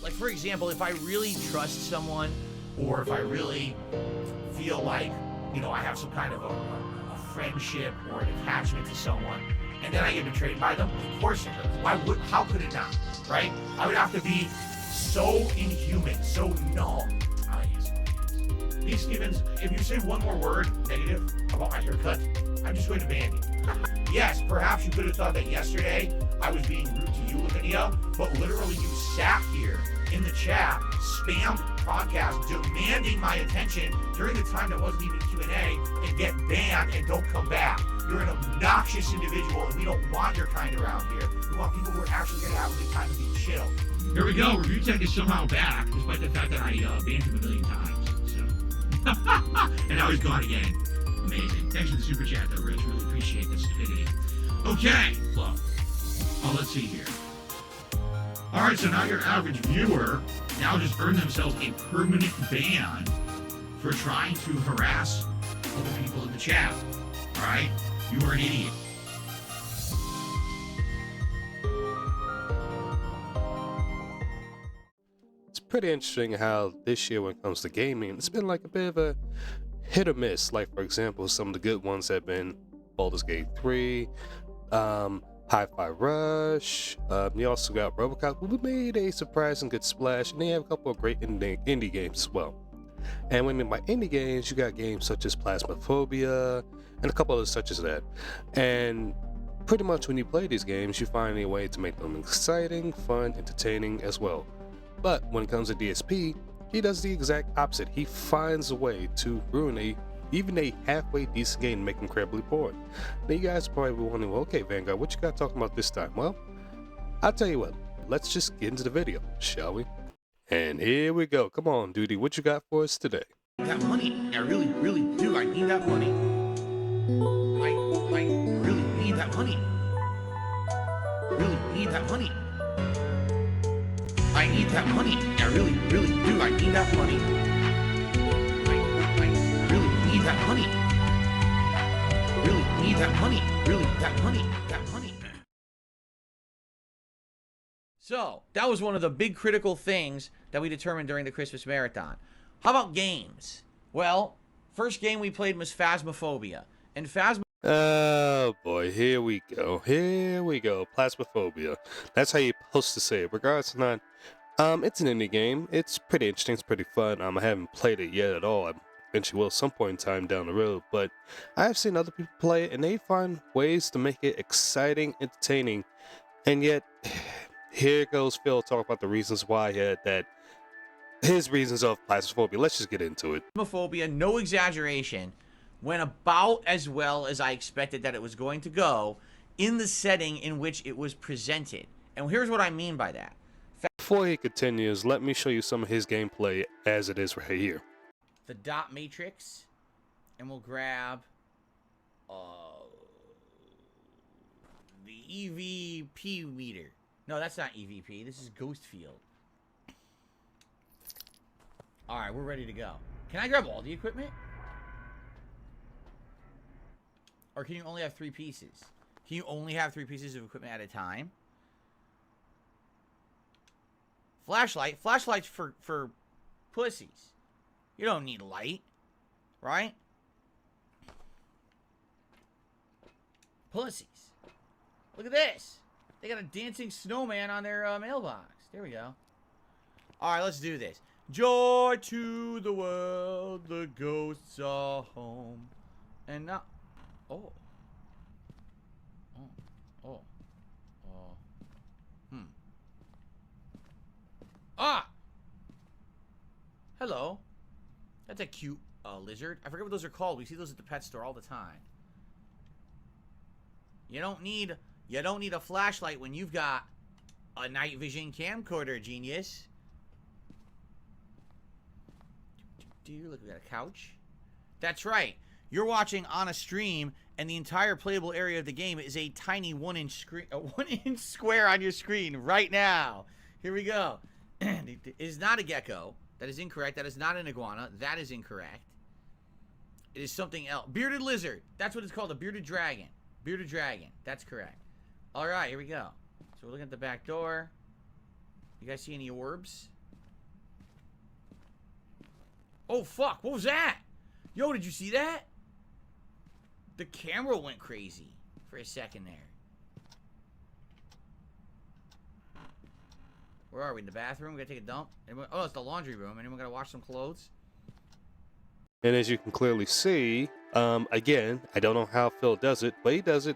Like, for example, if I really trust someone, or if I really feel like, you know, I have some kind of a friendship or an attachment to someone, and then I get betrayed by them, of course it does. How could it not, right? I would have to be so inhuman, so numb. These Givens, if you say one more word negative about my haircut, I'm just going to ban you. Yes, perhaps you could have thought that yesterday I was being rude to you, Lavinia, but literally you sat here in the chat, spammed podcast, demanding my attention during the time that wasn't even Q&A, and get banned and don't come back. You're an obnoxious individual, and we don't want your kind around here. We want people who are actually going to have a good time and be chill. Here we go. Review Tech is somehow back, despite the fact that I banned him a million times. So, and now he's gone again. Amazing. Thanks for the super chat, though, Rich. Really appreciate the stupidity. Okay. Well, let's see here. All right. So now your average viewer now just earned themselves a permanent ban for trying to harass other people in the chat. All right. You are an idiot. It's pretty interesting how this year when it comes to gaming, it's been like a bit of a hit or miss. Like, for example, some of the good ones have been Baldur's Gate 3, Hi-Fi Rush. You also got RoboCop, who made a surprising good splash, and they have a couple of great indie games as well. And when I mean by indie games, you got games such as Phasmophobia and a couple others such as that. And pretty much when you play these games, you find a way to make them exciting, fun, entertaining as well. But when it comes to DSP, he does the exact opposite. He finds a way to ruin even a halfway decent game and make incredibly boring. Now you guys are probably wondering, well, okay, Vanguard, what you got talking about this time? Well, I'll tell you what, let's just get into the video, shall we? And here we go. Come on, Duty, what you got for us today? That money, I really, really do. I need that money. I really need that money. Really need that money. I need that money. I really, really do. I need that money. I really need that money. Really need that money. Really, that money. That money. So, that was one of the big critical things that we determined during the Christmas Marathon. How about games? Well, first game we played was Phasmophobia. And Oh boy, here we go. Here we go. Phasmophobia. That's how you're supposed to say it. Regardless of not, it's an indie game. It's pretty interesting. It's pretty fun. I haven't played it yet at all. I eventually will some point in time down the road. But I've seen other people play it, and they find ways to make it exciting, entertaining, and yet here goes Phil talk about the reasons why he had that. His reasons of Phasmophobia. Let's just get into it. Phasmophobia, no exaggeration, went about as well as I expected that it was going to go in the setting in which it was presented. And here's what I mean by that. Before he continues, let me show you some of his gameplay as it is right here. The dot matrix, and we'll grab the EVP meter. No, that's not EVP. This is Ghost Field. All right, we're ready to go. Can I grab all the equipment? Or can you only have 3 pieces? Can you only have 3 pieces of equipment at a time? Flashlight. Flashlight's for pussies. You don't need light, right? Pussies. Look at this. They got a dancing snowman on their mailbox. There we go. All right, let's do this. Joy to the world, the ghosts are home. And now... Oh. Ah! Hello. That's a cute lizard. I forget what those are called. We see those at the pet store all the time. You don't need a flashlight when you've got a night vision camcorder, genius. Look, we got a couch. That's right. You're watching on a stream, and the entire playable area of the game is a tiny 1-inch screen, a 1-inch square on your screen right now. Here we go. It is not a gecko. That is incorrect. That is not an iguana. That is incorrect. It is something else. Bearded lizard. That's what it's called. A bearded dragon. Bearded dragon. That's correct. All right, here we go. So we're looking at the back door. You guys see any orbs? Oh, fuck. What was that? Yo, did you see that? The camera went crazy for a second there. Where are we? In the bathroom? We gotta take a dump? Anyone? Oh, it's the laundry room. Anyone gotta wash some clothes? And as you can clearly see, again, I don't know how Phil does it, but he does it.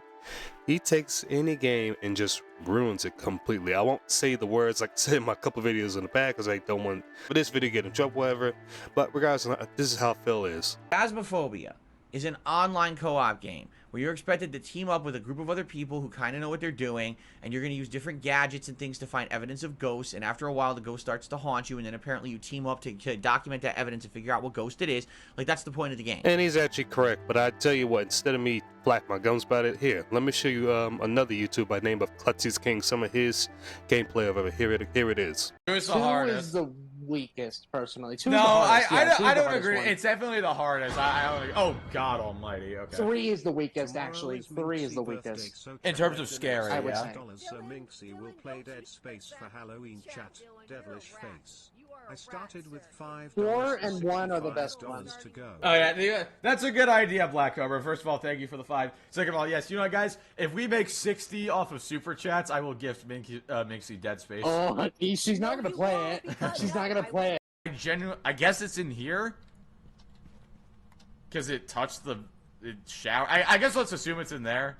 He takes any game and just ruins it completely. I won't say the words like I said in my couple videos in the back because I don't want for this video to get in trouble, whatever. But regardless, this is how Phil is. Phasmophobia is an online co-op game where you're expected to team up with a group of other people who kind of know what they're doing, and you're going to use different gadgets and things to find evidence of ghosts, and after a while the ghost starts to haunt you, and then apparently you team up to document that evidence and figure out what ghost it is. Like, that's the point of the game. And he's actually correct, but I tell you what, instead of me flapping my gums about it, here, let me show you another YouTuber by the name of Klutzy's King, some of his gameplay of it. Here it is. Who's the hardest? Is the weakest, personally. No, I don't agree. One. It's definitely the hardest. I don't agree. Oh, God almighty. Okay. 3 is the weakest, actually. 3 is the weakest. In terms of scary, I would yeah. say. Minxie will play Dead Space for Halloween chat. Devilish face. I started with $5. 4 and 1 are the best ones. To go. Oh, yeah. That's a good idea, Black Cobra. First of all, thank you for the 5. Second of all, yes, you know what, guys? If we make 60 off of Super Chats, I will gift Minxie Dead Space. Oh, she's not going to play it. She's not going to play it. I guess it's in here? Because it touched the shower. I guess let's assume it's in there.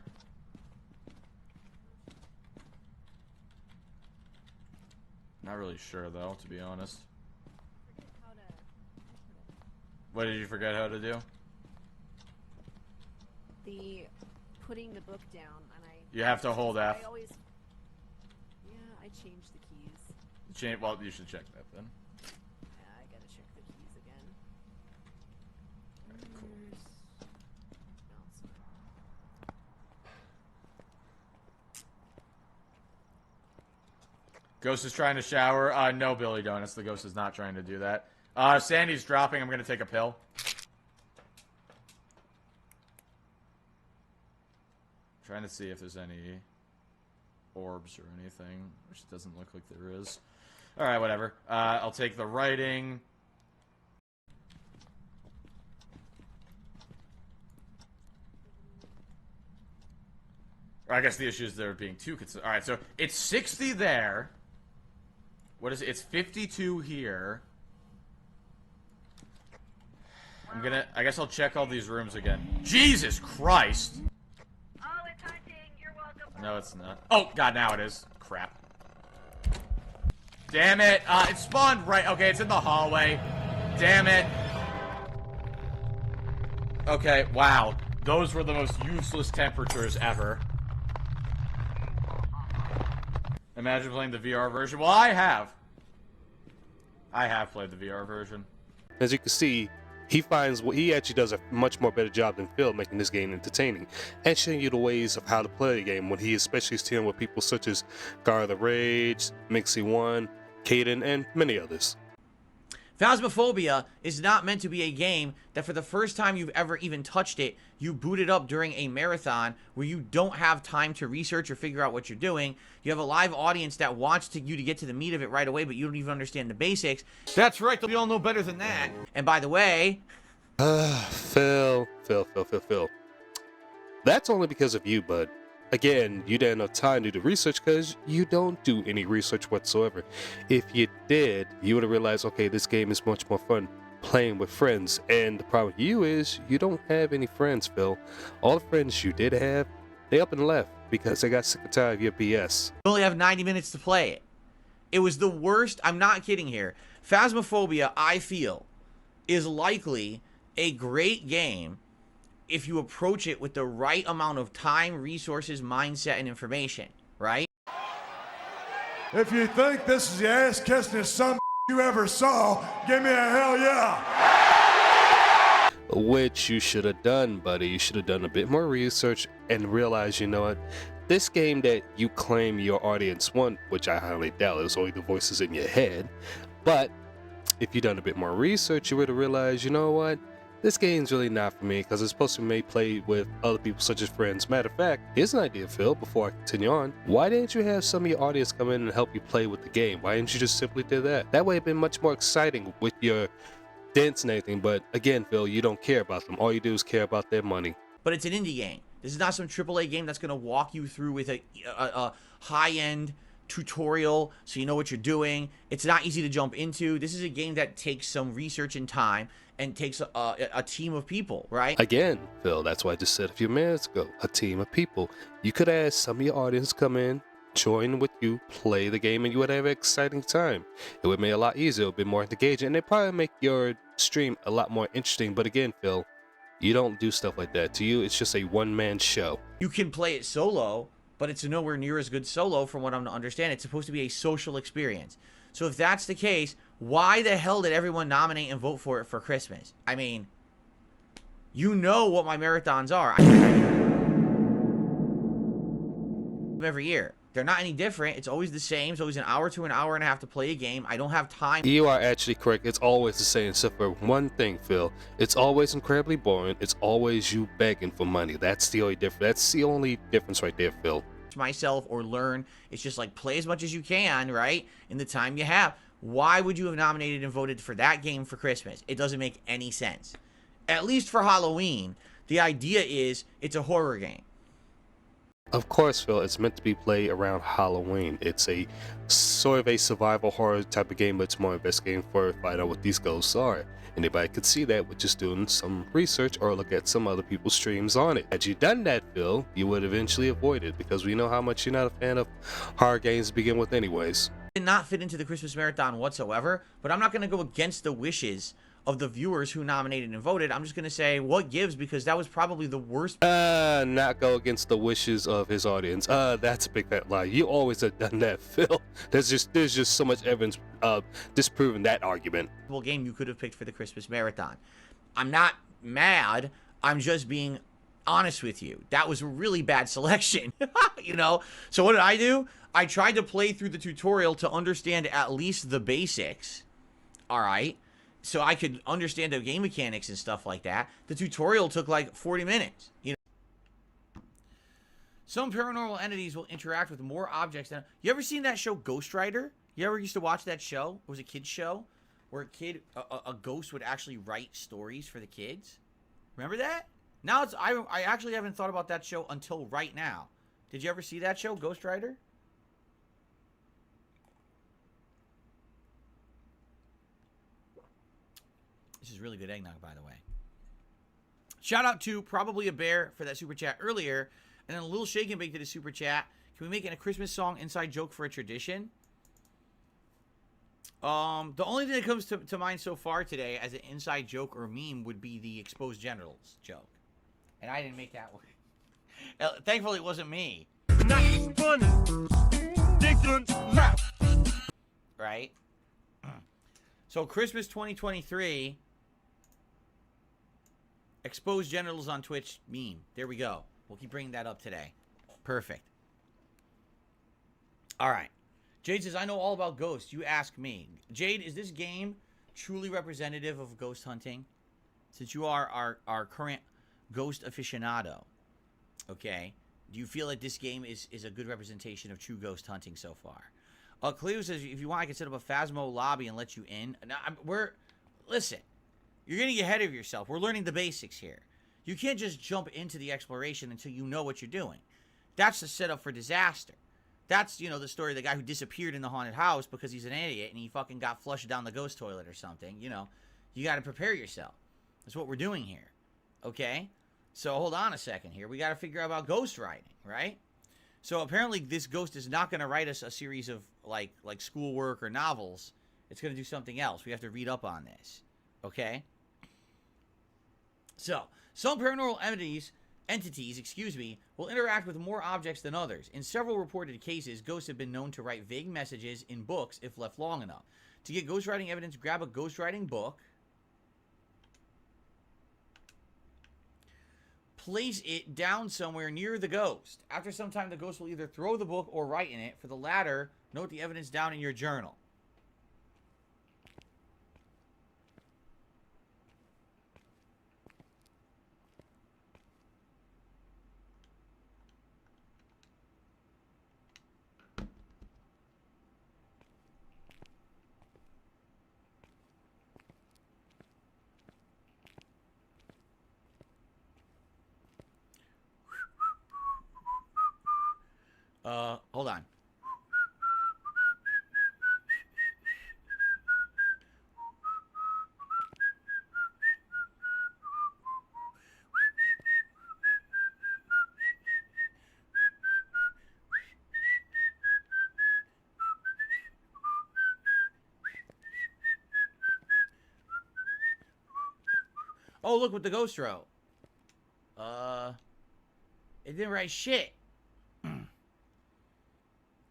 Not really sure, though, to be honest. What did you forget how to do? The putting the book down, and You have to hold F. I always, yeah, I changed the keys. Well, you should check that then. Yeah, I gotta check the keys again. Alright, cool. No, it's not. Ghost is trying to shower. No, Billy Donuts. The ghost is not trying to do that. Sandy's dropping. I'm gonna take a pill. Trying to see if there's any orbs or anything, which doesn't look like there is. Alright, whatever. I'll take the writing. I guess the issue is there being two. Alright, so it's 60 there. What is it? It's 52 here. I guess I'll check all these rooms again. Jesus Christ! Oh, it's hunting. You're welcome. No, it's not. Oh, God, now it is. Crap. Damn it. It spawned right. Okay, it's in the hallway. Damn it. Okay, wow. Those were the most useless temperatures ever. Imagine playing the VR version. Well, I have. I have played the VR version. As you can see, he actually does a much more better job than Phil making this game entertaining and showing you the ways of how to play the game when he especially is dealing with people such as Gar the Rage, Mixie1, Caden, and many others. Phasmophobia is not meant to be a game that for the first time you've ever even touched it, you boot it up during a marathon where you don't have time to research or figure out what you're doing. You have a live audience that wants you to get to the meat of it right away, but you don't even understand the basics. That's right, we all know better than that. And by the way... Phil. That's only because of you, bud. Again, you didn't have time to do the research because you don't do any research whatsoever. If you did, you would have realized, okay, this game is much more fun playing with friends. And the problem with you is you don't have any friends, Phil. All the friends you did have, they up and left because they got sick and tired of your BS. You only have 90 minutes to play it. It was the worst. I'm not kidding here. Phasmophobia, I feel, is likely a great game if you approach it with the right amount of time, resources, mindset, and information, right? If you think this is the ass-kissingest son you ever saw, give me a hell yeah! Which you should have done, buddy. You should have done a bit more research and realized, you know what? This game that you claim your audience want, which I highly doubt, is only the voices in your head. But if you'd done a bit more research, you would have realized, you know what? This game's really not for me because it's supposed to be played with other people such as friends. Matter of fact, here's an idea, Phil, before I continue on. Why didn't you have some of your audience come in and help you play with the game? Why didn't you just simply do that? That way it'd been much more exciting with your dents and everything. But again, Phil, you don't care about them. All you do is care about their money. But it's an indie game. This is not some AAA game that's going to walk you through with a high-end tutorial so you know what you're doing. It's not easy to jump into. This is a game that takes some research and time and takes a team of people, right? Again, Phil, that's why I just said a few minutes ago, a team of people. You could ask some of your audience come in, join with you, play the game, and you would have an exciting time. It would make it a lot easier, it would be more engaging, and it'd probably make your stream a lot more interesting. But again, Phil, you don't do stuff like that. To you, it's just a one-man show. You can play it solo, but it's nowhere near as good solo from what I'm to understand. It's supposed to be a social experience. So if that's the case, why the hell did everyone nominate and vote for it for Christmas? I mean, you know what my marathons are. Every year. They're not any different. It's always the same. It's always an hour to an hour and a half to play a game. I don't have time. You are actually correct. It's always the same, except for one thing, Phil. It's always incredibly boring. It's always you begging for money. That's the only difference. That's the only difference right there, Phil. Myself or learn. It's just like play as much as you can, right? In the time you have. Why would you have nominated and voted for that game for Christmas? It doesn't make any sense. At least for Halloween, the idea is it's a horror game. Of course, Phil, it's meant to be played around Halloween. It's a sort of a survival horror type of game, but it's more investigating for find out what these ghosts are. Anybody could see that with just doing some research or look at some other people's streams on it. Had you done that, Phil, you would eventually avoid it, because we know how much you're not a fan of horror games to begin with anyways. Did not fit into the Christmas marathon whatsoever, but I'm not going to go against the wishes of the viewers who nominated and voted. I'm just going to say what gives, because that was probably the worst. Not go against the wishes of his audience. That's a big fat lie. You always have done that, Phil. There's just so much evidence disproving that argument. Game you could have picked for the Christmas marathon. I'm not mad. I'm just being honest with you. That was a really bad selection, you know? So what did I do? I tried to play through the tutorial to understand at least the basics. All right. So I could understand the game mechanics and stuff like that. The tutorial took like 40 minutes. You know, some paranormal entities will interact with more objects than. You ever seen that show Ghost Rider? You ever used to watch that show? It was a kid's show where a ghost would actually write stories for the kids. Remember that? Now I actually haven't thought about that show until right now. Did you ever see that show, Ghost Rider? This is really good eggnog, by the way. Shout out to Probably a Bear for that super chat earlier. And then a little shake and bake to the super chat. Can we make it a Christmas song inside joke for a tradition? The only thing that comes to mind so far today as an inside joke or meme would be the exposed genitals joke. And I didn't make that one. Thankfully, it wasn't me. Right? So Christmas 2023... exposed genitals on Twitch meme. There we go. We'll keep bringing that up today. Perfect. All right. Jade says, I know all about ghosts. You ask me. Jade, is this game truly representative of ghost hunting? Since you are our current ghost aficionado, okay, do you feel like this game is a good representation of true ghost hunting so far? Cleo says, if you want, I can set up a Phasmo lobby and let you in. Now, listen. You're getting ahead of yourself. We're learning the basics here. You can't just jump into the exploration until you know what you're doing. That's the setup for disaster. That's, you know, the story of the guy who disappeared in the haunted house because he's an idiot and he fucking got flushed down the ghost toilet or something. You know, you got to prepare yourself. That's what we're doing here. Okay? So hold on a second here. We got to figure out about ghost writing, right? So apparently this ghost is not going to write us a series of like schoolwork or novels. It's going to do something else. We have to read up on this. Okay? So, some paranormal entities, will interact with more objects than others. In several reported cases, ghosts have been known to write vague messages in books if left long enough. To get ghostwriting evidence, grab a ghostwriting book, place it down somewhere near the ghost. After some time, the ghost will either throw the book or write in it. For the latter, note the evidence down in your journal. hold on. Oh, look what the ghost wrote. It didn't write shit.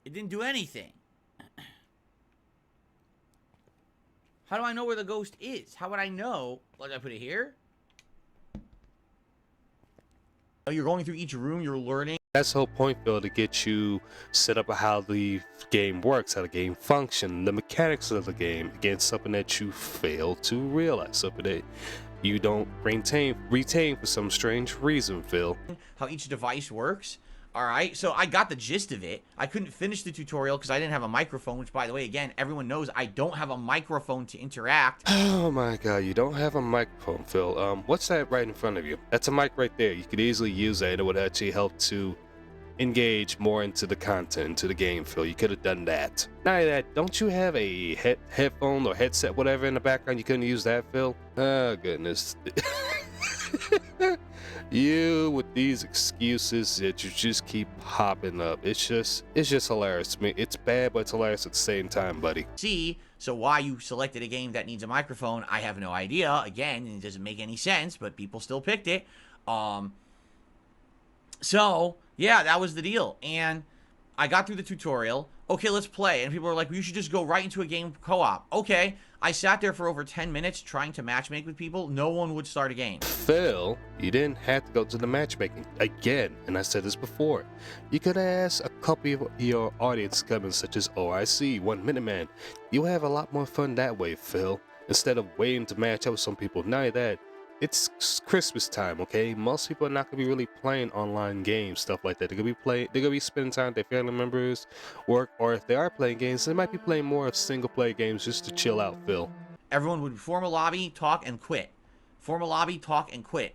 It didn't do anything. How do I know where the ghost is? How would I know? Did I put it here? Oh, you're going through each room, you're learning. That's the whole point, Phil, to get you set up how the game works, how the game functions, the mechanics of the game. Again, something that you fail to realize, something that you don't retain for some strange reason, Phil. How each device works. All right, so I got the gist of it. I couldn't finish the tutorial because I didn't have a microphone, which, by the way, again, everyone knows I don't have a microphone to interact. Oh my god, you don't have a microphone, Phil. What's that right in front of you? That's a mic right there. You could easily use that. It would actually help to engage more into the content, into the game, Phil. You could have done that. Not that, don't you have a headphone or headset, whatever, in the background? You couldn't use that, Phil? Oh, goodness. You with these excuses that you just keep popping up. It's just hilarious to me. It's bad, but it's hilarious at the same time, buddy. See, so why you selected a game that needs a microphone, I have no idea. Again, it doesn't make any sense, but people still picked it. So, yeah, that was the deal. And I got through the tutorial. Okay, let's play. And people were like, well, you should just go right into a game co-op. Okay. I sat there for over 10 minutes trying to matchmake with people. No one would start a game. Phil, you didn't have to go to the matchmaking. Again, and I said this before, you could ask a couple of your audience comments such as, oh, I see, 1 Minute Man. You'll have a lot more fun that way, Phil. Instead of waiting to match up with some people. Not that. It's Christmas time, okay? Most people are not gonna be really playing online games, stuff like that. They're gonna be spending time with their family members, work, or if they are playing games, they might be playing more of single-player games just to chill out, Phil. Everyone would form a lobby, talk, and quit. Form a lobby, talk, and quit.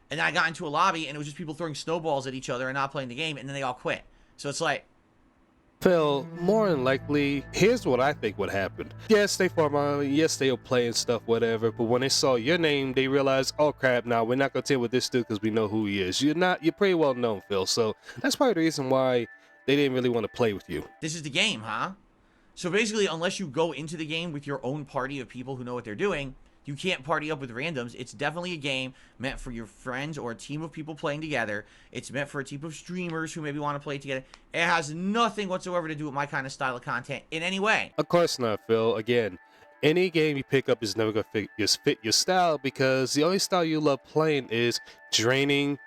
And then I got into a lobby, and it was just people throwing snowballs at each other and not playing the game, and then they all quit. So it's like, Phil, more than likely, here's what I think would happen. Yes, they form on, yes, they'll play and stuff, whatever, but when they saw your name, they realized, oh crap, now we're not gonna deal with this dude because we know who he is. You're pretty well known, Phil, so that's probably the reason why they didn't really want to play with you. this is the game, huh? So basically, unless you go into the game with your own party of people who know what they're doing, you can't party up with randoms. It's definitely a game meant for your friends or a team of people playing together. It's meant for a team of streamers who maybe want to play together. It has nothing whatsoever to do with my kind of style of content in any way. Of course not, Phil. Again, any game you pick up is never going to fit your style because the only style you love playing is draining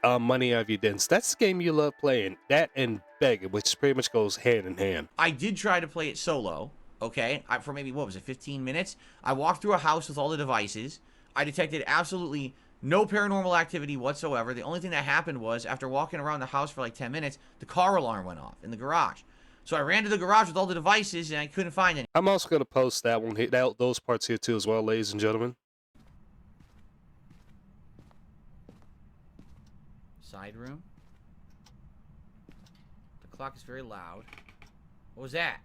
money out of your dens. That's the game you love playing. That and begging, which pretty much goes hand in hand. I did try to play it solo, okay, for maybe, what was it, 15 minutes? I walked through a house with all the devices. I detected absolutely no paranormal activity whatsoever. The only thing that happened was, after walking around the house for like 10 minutes, the car alarm went off in the garage. So I ran to the garage with all the devices, and I couldn't find any. I'm also going to post that one, those parts here too as well, ladies and gentlemen. Side room. The clock is very loud. What was that?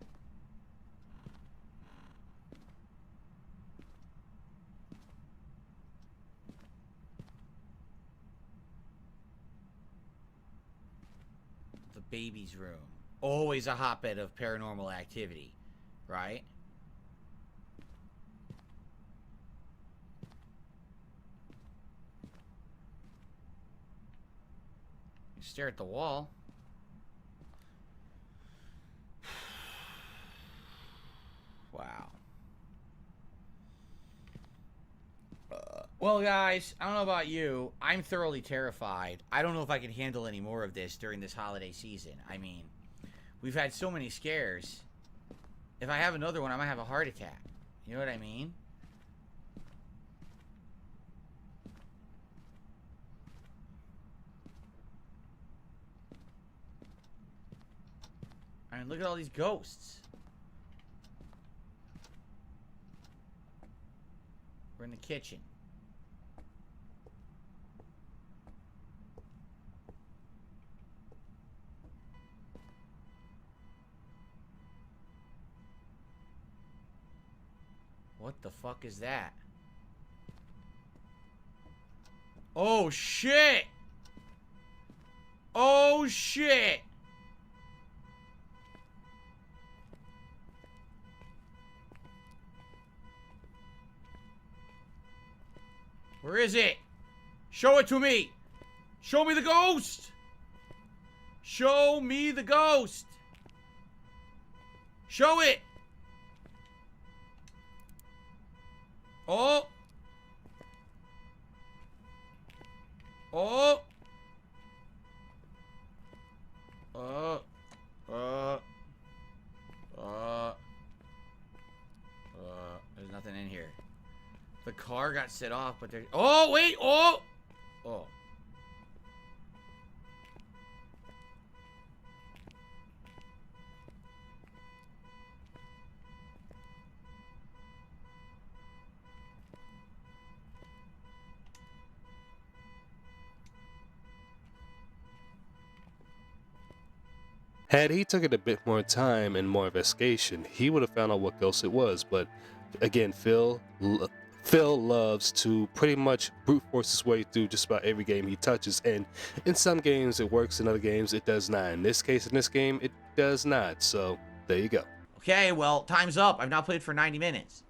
The baby's room. Always a hotbed of paranormal activity, right? You stare at the wall. Wow. Well, guys, I don't know about you. I'm thoroughly terrified. I don't know if I can handle any more of this during this holiday season. I mean, we've had so many scares. If I have another one, I might have a heart attack. You know what I mean? I mean, look at all these ghosts. We're in the kitchen. What the fuck is that? Oh shit! Oh shit! Where is it? Show it to me! Show me the ghost! Show me the ghost! Show it! Oh! Oh! There's nothing in here. The car got set off, but there's... Oh, wait! Oh! Oh. Had he took it a bit more time and more investigation, he would have found out what ghost it was. But again, Phil loves to pretty much brute force his way through just about every game he touches, and in some games it works, in other games it does not. In this case, in this game, it does not. So there you go. Okay, well, time's up. I've now played for 90 minutes.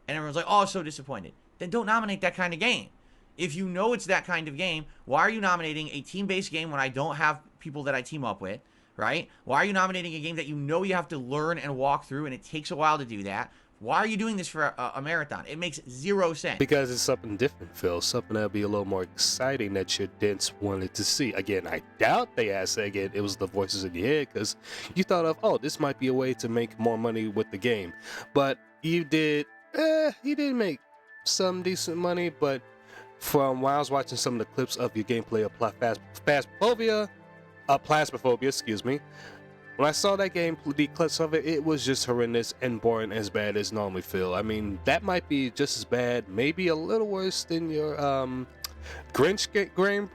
And everyone's like, oh, so disappointed. Then don't nominate that kind of game. If you know it's that kind of game, why are you nominating a team-based game when I don't have people that I team up with, right? Why are you nominating a game that you know you have to learn and walk through, and it takes a while to do that? Why are you doing this for a marathon? It makes zero sense. Because it's something different, Phil. Something that'll be a little more exciting that your dents wanted to see. Again, I doubt they asked that. Again, it was the voices in your head because you thought of, oh, this might be a way to make more money with the game. But you did make some decent money, but from when I was watching some of the clips of your gameplay of Phasmophobia, excuse me, when I saw that game, the clips of it, it was just horrendous and boring, as bad as normally feel. I mean, that might be just as bad, maybe a little worse than your Grinch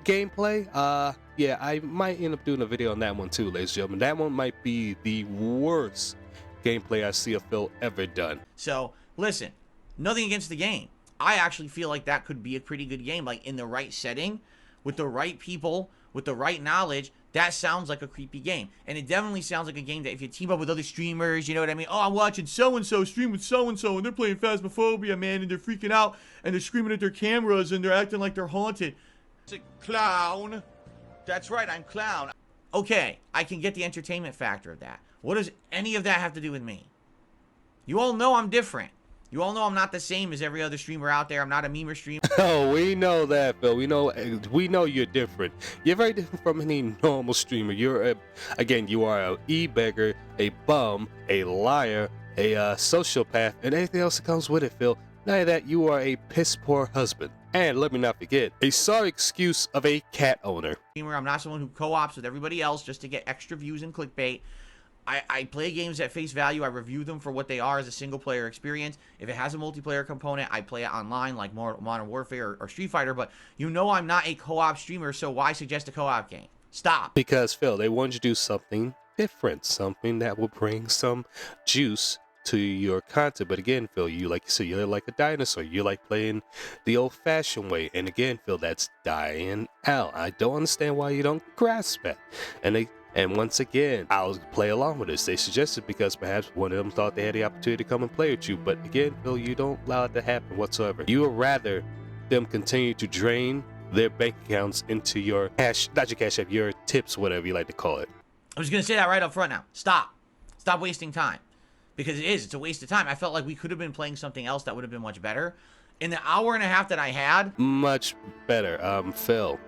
gameplay. Yeah, I might end up doing a video on that one too, ladies and gentlemen. That one might be the worst gameplay I see a Phil ever done. So, listen, nothing against the game. I actually feel like that could be a pretty good game, like in the right setting, with the right people, with the right knowledge. That sounds like a creepy game. And it definitely sounds like a game that if you team up with other streamers, you know what I mean? Oh, I'm watching so-and-so stream with so-and-so, and they're playing Phasmophobia, man, and they're freaking out, and they're screaming at their cameras, and they're acting like they're haunted. It's a clown. That's right, I'm clown. Okay, I can get the entertainment factor of that. What does any of that have to do with me? You all know I'm different. You all know I'm not the same as every other streamer out there. I'm not a memer streamer. Oh, we know that, Phil. We know you're different. You're very different from any normal streamer. You are an e-beggar, a bum, a liar, a sociopath, and anything else that comes with it, Phil. Not that, you are a piss-poor husband. And let me not forget, a sorry excuse of a cat owner. I'm not someone who co-ops with everybody else just to get extra views and clickbait. I play games at face value. I review them for what they are as a single-player experience. If it has a multiplayer component, I play it online like Modern Warfare or Street Fighter. But you know I'm not a co-op streamer, so why suggest a co-op game? Stop. Because, Phil, they want you to do something different, something that will bring some juice to your content. But again, Phil, you like a dinosaur. You like playing the old-fashioned way. And again, Phil, that's dying out. I don't understand why you don't grasp it. And once again, I'll play along with this. They suggested because perhaps one of them thought they had the opportunity to come and play with you. But again, Phil, you don't allow it to happen whatsoever. You would rather them continue to drain their bank accounts into your cash, not your cash app, your tips, whatever you like to call it. I was going to say that right up front now. Stop. Stop wasting time. Because it's a waste of time. I felt like we could have been playing something else that would have been much better. In the hour and a half that I had. Much better. Phil,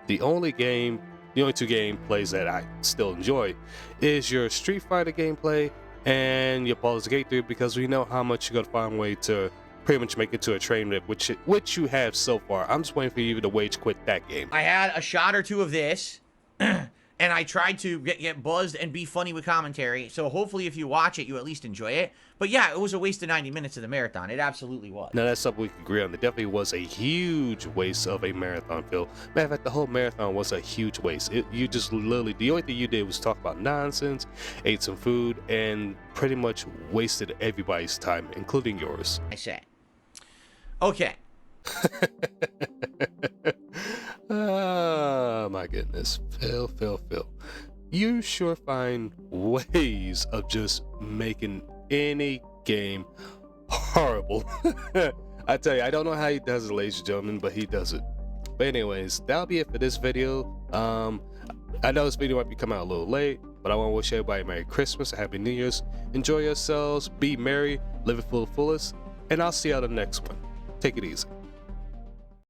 the only two gameplays that I still enjoy is your Street Fighter gameplay and your Baldur's Gate 3, because we know how much you're gonna find a way to pretty much make it to a train wreck, which you have so far. I'm just waiting for you to wage quit that game. I had a shot or two of this, and I tried to get buzzed and be funny with commentary, so hopefully if you watch it, you at least enjoy it. But yeah, it was a waste of 90 minutes of the marathon. It absolutely was. Now, that's something we can agree on. It definitely was a huge waste of a marathon, Phil. Matter of fact, the whole marathon was a huge waste. You just literally, the only thing you did was talk about nonsense, ate some food, and pretty much wasted everybody's time, including yours. I said, Okay. Oh my goodness. Phil. You sure find ways of just making any game horrible. I tell you, I don't know how he does it, ladies and gentlemen, but he does it. But anyways, that'll be it for this video. I know this video might be coming out a little late, but I want to wish everybody Merry Christmas, Happy New Year's. Enjoy yourselves, be merry, live it full fullest, and I'll see you on the next one. Take it easy.